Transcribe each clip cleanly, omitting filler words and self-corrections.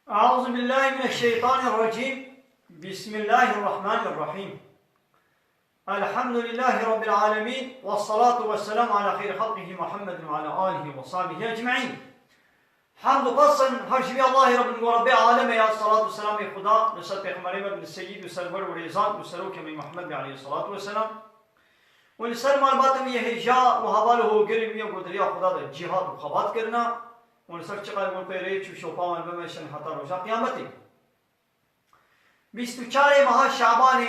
أعوذ بالله من الشيطان الرجيم. بسم الله الرحمن الرحيم. الحمد لله رب العالمين، والصلاة والسلام على خير خلقه محمد وعلى آله وصحبه أجمعين. حمد قصا هرشبي الله رب ورب العالم يا الصلاة والسلام يا خدا لسات پیغمبر ابن السيد وسرور وريزان وسلوك من محمد عليه الصلاة والسلام ولسر معلومات में यह जा मुहावल हो गिर में गुदरिया खुदा द जिहाद खबात करना ولسر چقدر گل پیره چو شوپا من بمشن حتی روزا قیامتی 24 ماه شعبان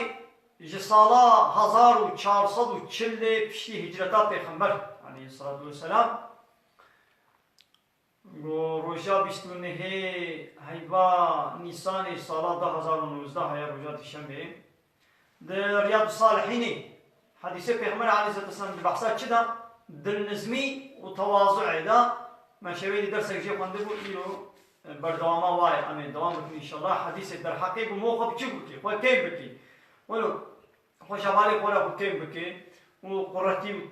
جسالا 1440 پیشی هجرتا پیغمبر علیه الصلاة والسلام روزا 29 هیوا نیسان سالا 2019 هیا روزا شنبه در ریاض الصالحین حدیث پیغمبر علیه الصلاة والسلام بحثات چه دا دل نظمی و تواضع دا ما شوية درس يجي خندق إلو بردوامه واي أمين دوام بكي إن شاء الله حديث در حقيقة موقف شو بكي هو كيف بكي ولو هو شبالي قولا هو كيف بكي وقرتي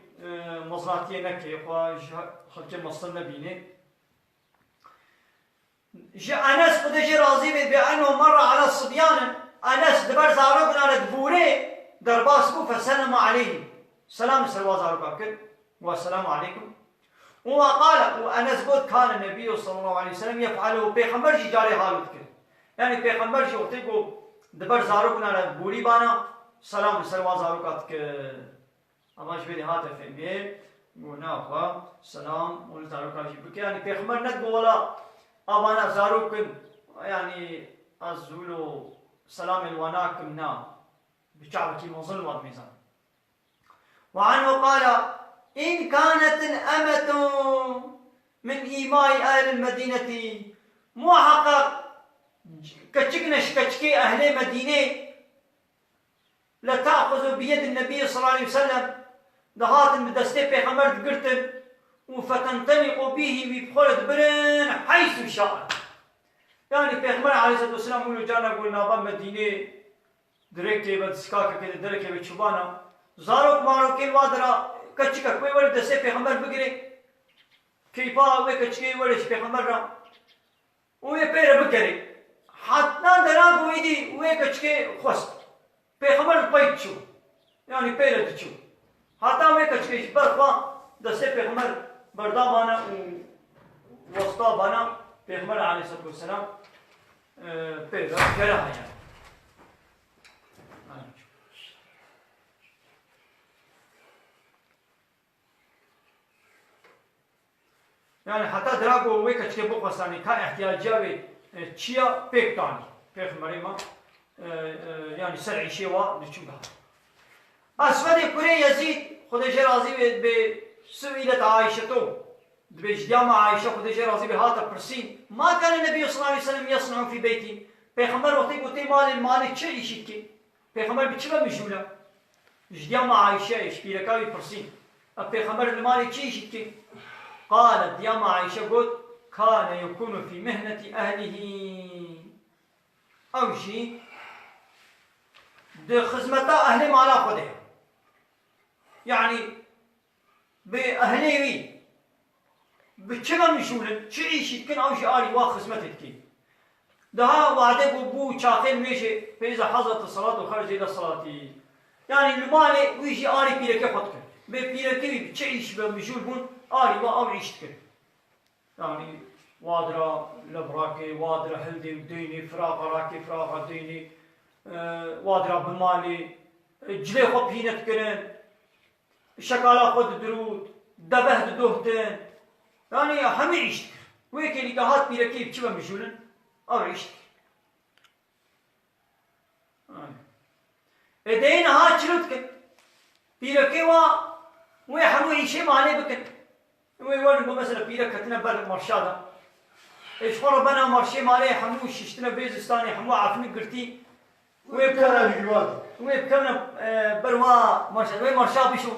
مصنعتي نكي هو خلك مصنع بينه جاء أنس قد جاء راضي بأنه مر على الصبيان أنس دبر زاروك على دبوره درباسكو فسلم عليه سلام سلوا زاروك والسلام عليكم وقال وأنس قلت كان النبي صلى الله عليه وسلم يفعله بيغمبر جي جاري حالت كر يعني بيغمبر جي وقتی کو دبر زاروك نالا بوری بانا سلام سلوا زاروكات ك اماش بيدي هاتف بيه قلنا اخوا سلام ول زاروكات جي بك يعني بيغمبر ندقو ولا ابانا زاروك يعني ازولو سلام الوناكم نا بشعبك المظل والميزان وعنه قال إن كانت الأمة من إيماء أهل المدينة محقق كتشكنش كتشكي أهل مدينة لتأخذ بيد النبي صلى الله عليه وسلم دهات المدستي بيغمبر قرتن وفتنطلق به ببخلة برن حيث شاء يعني بيغمبر عليه الصلاة والسلام يقول جانا قلنا با مدينة دركي بدسكاكا كده دركي بتشبانا زاروك ماروك الوادرة كتشكا كوي ولد دسته پیغمبر بگیره کیپا و کچکی ولش پیغمبر را و یه پیر بگیره حتما درا گویدی و کچکی خواست پیغمبر پایت شو یعنی پیر دچو حتی و کچکی برخوا دسته پیغمبر بردا بانا و وسطا بانا پیغمبر علیه الصلاه والسلام پیر گره هایا يعني حتى دراغو ويكا تشي بوقساني كان احتياجاوي تشيا بيكتاني بيخ مريما يعني سرعي شيوا نشوفها أسود كوري يزيد خدش راضي بسئلة عائشته بجدام عائشة خدش راضي بهاتا برسين ما كان النبي صلى الله عليه وسلم يصنع في بيتي بيخمر وقتي قلتي مال تشي يشيكي بيخمر بتشبه مجولة جدام عائشة يشبيلكاوي برسين بيخمر المال تشي يشيكي قالت يا عائشة قلت كان يكون في مهنة أهله أو شيء ده خزمتا أهله مالا خده يعني بأهله بچگا مشولن چی شکن أو شيء آلي وا خزمتك كي ده وعده بو چاقل ميشه فإذا حضرت الصلاة وخرج إلى الصلاة يعني المال ويجي آلي بيركي خدك بيركي بچيش بمشول بون آلي ما أو عيشت كده يعني وادرا لبراكي وادرا هلدي وديني فراغ راكي فراغ ديني وادرا بمالي جلي خب هينت كرن شكالا خد درود دبه دوهتن يعني همي عيشت ويكي اللي كهات بيركي بچبا مشولن أو عيشت ادين ها چلوت كن بيركي ويحمو عيشي مالي بكن ويقول مثلا بيرك كتنا بر مرشادا ايش خور بنا مرشي مالي حمو ششتنا بيزستاني حمو عفني قرتي ويبكنا بروا مرشاد وي مرشا بشو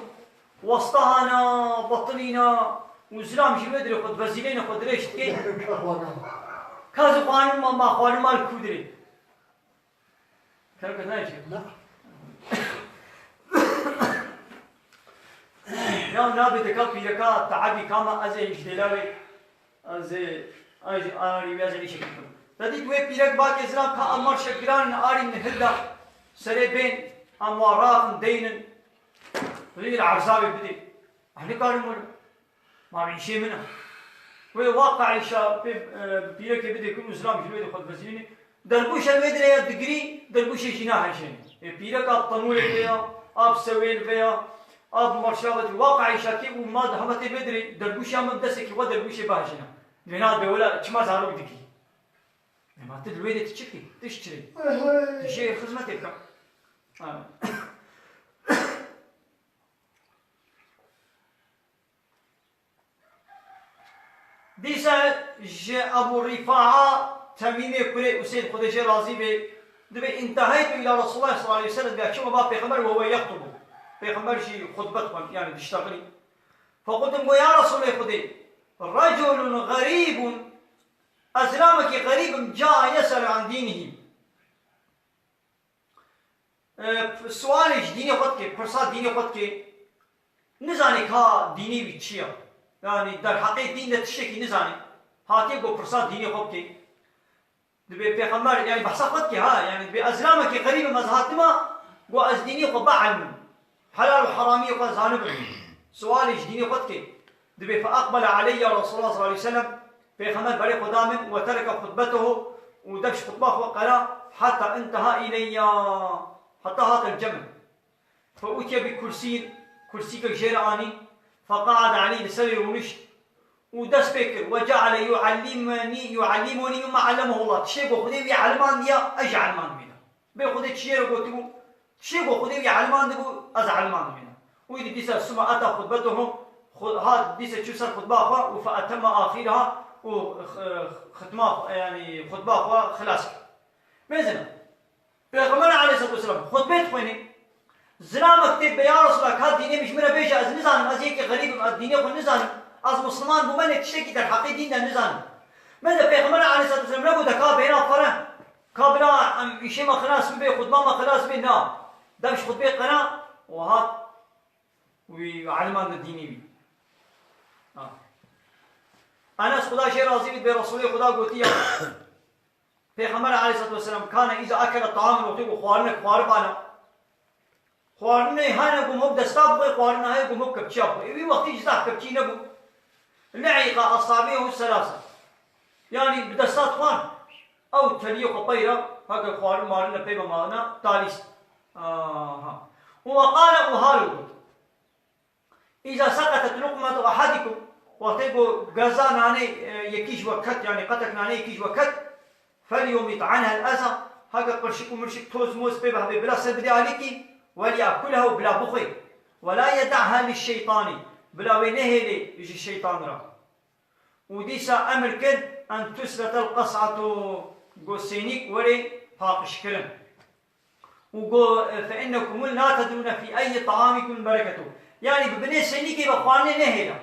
وسطهانا بطنينا وزلام شي بدري خد فزيلين خد ريش كي كازو قانون ما خوان مال كودري كلام كذا شيء لا يا نبي دكال بيركا تعبي كما أزي إجدلاوي أزي أنا رياض ليش كده ردی دوی پیرک با که زنام که امار شکران آرین نهلدا سری بین اموارات دینن غير عرزاوي بدي احنا كانوا ما بيشي منها وواقع شاب بيرك بدي يكون اسلام جلوي خد بزيني دربوش المدري يا دغري دربوش جناح شيء بيرك الطنول فيها اب سويل فيها اب مرشاوت واقع شاكي وما دهمت بدري دربوش ما بدسك ودربوش باهشنا بنا دوله كما زارو بدكي ما تدلوي تشكي تشتري شيء خدمتك دیسا ابو رفاعه تميمي كوري وسيد خديجه راضي به دبي انتهيت الى رسول الله صلى الله عليه وسلم بكما باب پیغمبر وهو يخطب پیغمبر شي خطبه يعني بيشتغلي فقلت له يا رسول الله خدي رجل غريب اسلامك غريب جاء يسال عن دينه سوالش ديني خدك فرصات ديني خدك نزاني كا ديني بيتشيا يعني در حقيقة دين ده تشكي نزاني هاتي بو فرصات ديني خوبكي دبي بيغمبر يعني بحسب خدكي ها يعني دبي ازلامك قريبه مزهاتما بو از ديني خو بعلم حلال وحرامي خو زانب سؤالي ديني خدكي دبي فاقبل علي رسول الله صلى الله عليه وسلم بيغمبر بري قدام وترك خطبته ودبش خطبه وقرا حتى انتهى الي حتى هات الجمل فأتي بكرسي جيراني فقعد عليه لسوي ونشت ودس فكر وجعل يعلمني مما علمه الله تشيء خدي يعلمان ديا اجي علمان بينا بيخدي تشير قلتو تشيء خدي يعلمان دبو از علمان بينا ويدي ديسا ثم اتى خطبتهم هاد ديسا تشوسر خطبه فاتم اخرها وختمه يعني خطبه خلاص بزنا پیغمبر عليه الصلاه والسلام خطبه خويني زنا مكتب يا رسول الله كاد ديني مش مرة بيجي از نزانم از يكي غريب الديني خو نزانم از مسلمان بمن تشتكي در حقي دين ده نزانم ماذا پیغمبر عليه الصلاه والسلام نبو دكا بينا فرن كابلا ام شيء ما خلاص بي خطبه ما خلاص بي نا ده مش خطبه قنا وهات وعلمان الديني بي انس خدا شي راضي بي رسول خدا قوتيا پیغمبر عليه الصلاه والسلام كان اذا اكل الطعام وتقو خوارنا خوارنه هانا قموب دستاب بغي خوارنه هاي قموب كبتشاب بغي وقت يجزاح كبتشي نبو لعيقة أصابعه الثلاثة يعني بدستات خوان أو تليه قطيرة هكا خوارن مارنا بيبا مارنا تاليس وقال أهارو إذا سقطت لقمة أحدكم وتبو غزا ناني يكيش وكت يعني قتك ناني يكيش وكت فاليوم يطعنها الأذى هكا قرشك ومرشك توز موز بيبا بلا سبدي عليكي وليأكلها بلا بخي ولا يدعها للشيطان بلا وينهلي يجي الشيطان را وديسا أمر كد أن تسلت القصعة قوسينيك ولي فاقش كرم فإنكم لا تدرون في أي طعامكم بركته يعني ببني سينيكي بخواني نهلا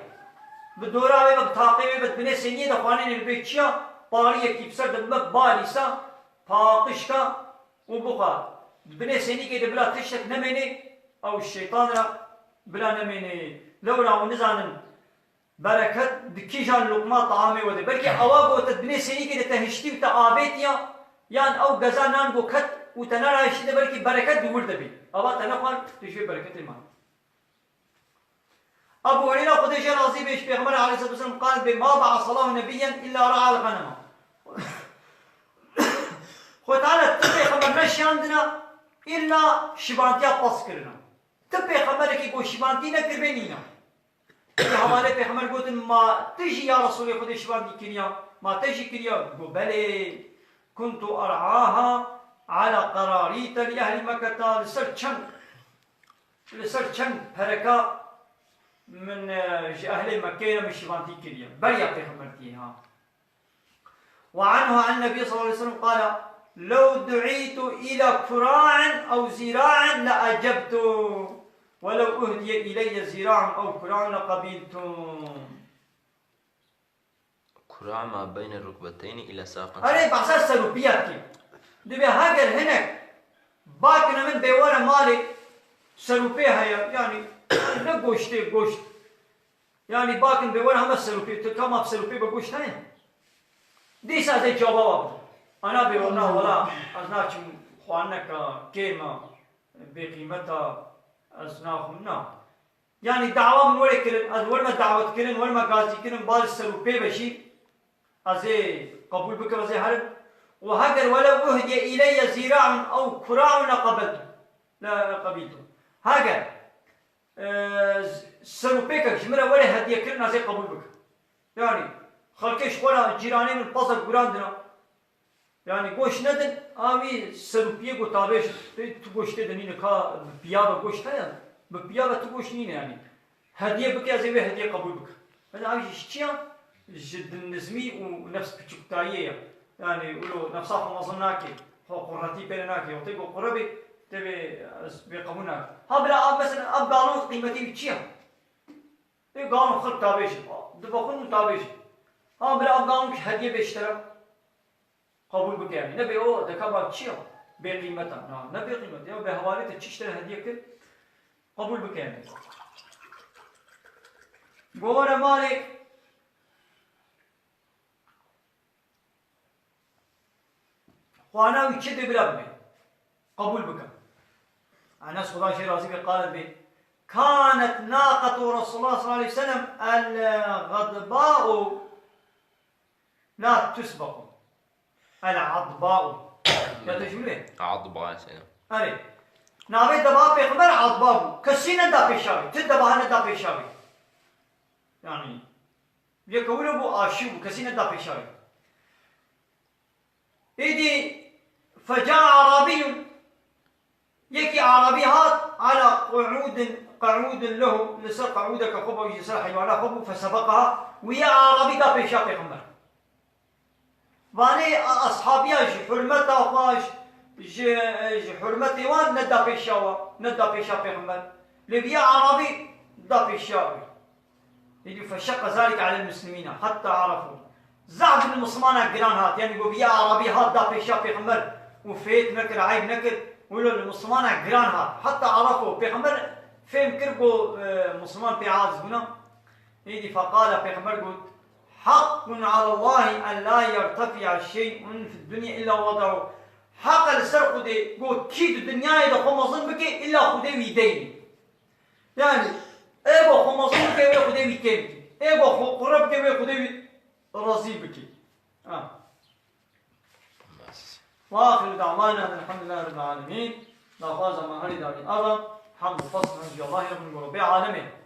بدورا بطاقي ببني سيني دخواني البيت شيا بارية كي بسر دمك باليسا فاقشكا وبخار بني سينيكي بلا تشتك نميني أو الشيطان را بلا نميني لولا ونزانن بركت دكيجان لقمة طعامي ودي بلكي أواقو تدبني سينيكي تهشتي وتعابيتيا يعني أو غزانان بو كت وتنرى هشتي بلكي بركت بورد بي أوا تنقل تشوي بركت المال أبو هريرة خديجة راضي بيش بيغمر عليه الصلاة والسلام قال بما بعث الله نبيا إلا رعى الغنم خو تعالى تبي خبر نشي عندنا إلا شبانتيا باس كرنا تبي خبرك يقول شبانتي نكر بينينا حوالي پیغمبر گفتن ما تجي يا رسول خدا شبانتي كريا ما تجي كريا قال بلي كنت أرعاها على قراريط لأهل مكة لسر چند فرقا من أهل مكة من شبانتي كريا بلي پیغمبرتي ها وعنه عن النبي صلى الله عليه وسلم قال لو دعيت إلى كراع أو زراع لأجبت ولو أهدي إلي زراع أو كراع لقبلت. كراع ما بين الركبتين إلى ساق. أري بحساس سلوبيات كي. دبي هاجر هناك باكنا من بيورا مالي سلوبيها يعني نقوشتي قوشت يعني باكن بيورا هم السلوبي كما بسلوبي بقوشت هاي. دي سازي جوابه أنا بيقولنا ولا أزناكم خوانك كيما بقيمتها أزناهم يعني دعوة من ولا كلن از ولا دعوة كلن ولا غازي كلن بعض السلوبي بشي أزي قبول بك وزي هرب وهجر ولو أهدي إلي زراع أو كراع لقبلته لا قبيلته هجر سلوبيك جمرة ولا هدية كلن أزي قبول بك يعني خلكش ولا جيراني من بازر قراندنا يعني گوش ندن آمی سلوپیه گو تابش تو گوشت دنینه کا بیابه گوشت هیا به بیابه تو گوشت نینه يعني هدیه بکی از ایوه هدیه قبول بک من آمیش چیا جد نزمی و نفس بچکتاییه يعني ولو نفسها مظناكي هو قرتي بينناكي وتيجو قربي تبي بيقومنا ها بلا مثلا اب قانون قيمتي بتشيها اي قانون خلق تابيش دبقون تابيش ها بلا اب قانون هديه بيشترى قبول بك يعني نبي او دكابا تشيها بقيمتها نبي قيمتها بحوالي تشتري هديه كده قبول بك يعني قول مالك وانا ويتشد بلابني قبول بك أنس خدا شي رازي قال به كانت ناقة رسول الله صلى الله عليه وسلم الغضباء لا تسبق العضباء لا تجمله عضباء سلام أري نابي دبا بيخبر عضباء كسينا دا بيشاوي تدبا دا بيشاوي يعني يقولوا بو آشيو كسينا دا بيشاوي إيدي فجاء أعرابي يكي أعرابي هات على قعود له لسر قعودك خبو يسر حيوانا خبو فسبقها ويا أعرابي دا بيشا بيغمبر واني أصحابي حرمتا وخاش حرمتي وان ندا بيشا بيغمبر لبيا أعرابي دا بيشا فشق ذلك على المسلمين حتى عرفوا زعب المسلمان قران هات يعني يقول بيا عربي هات دا بيشا بيغمبر وفيت نكر عيب نكر ولو المسلمان قران هات حتى عرفوا بيغمبر فهم كربو مسلمان في عاز هنا يدي فقال بيغمبر قلت حق على الله أن لا يرتفع شيء في الدنيا إلا وضعه حق السرق دي قلت كيد الدنيا إذا خمصن بك إلا خدي ويديني يعني إيبو خمصن بك ويخدي ويكيمتي إيبو قرب بك ويخدي راضي بك واخر دعوانا ان الحمد لله رب العالمين لا فاز ما هري داري ابا حمد فصل الله رب العالمين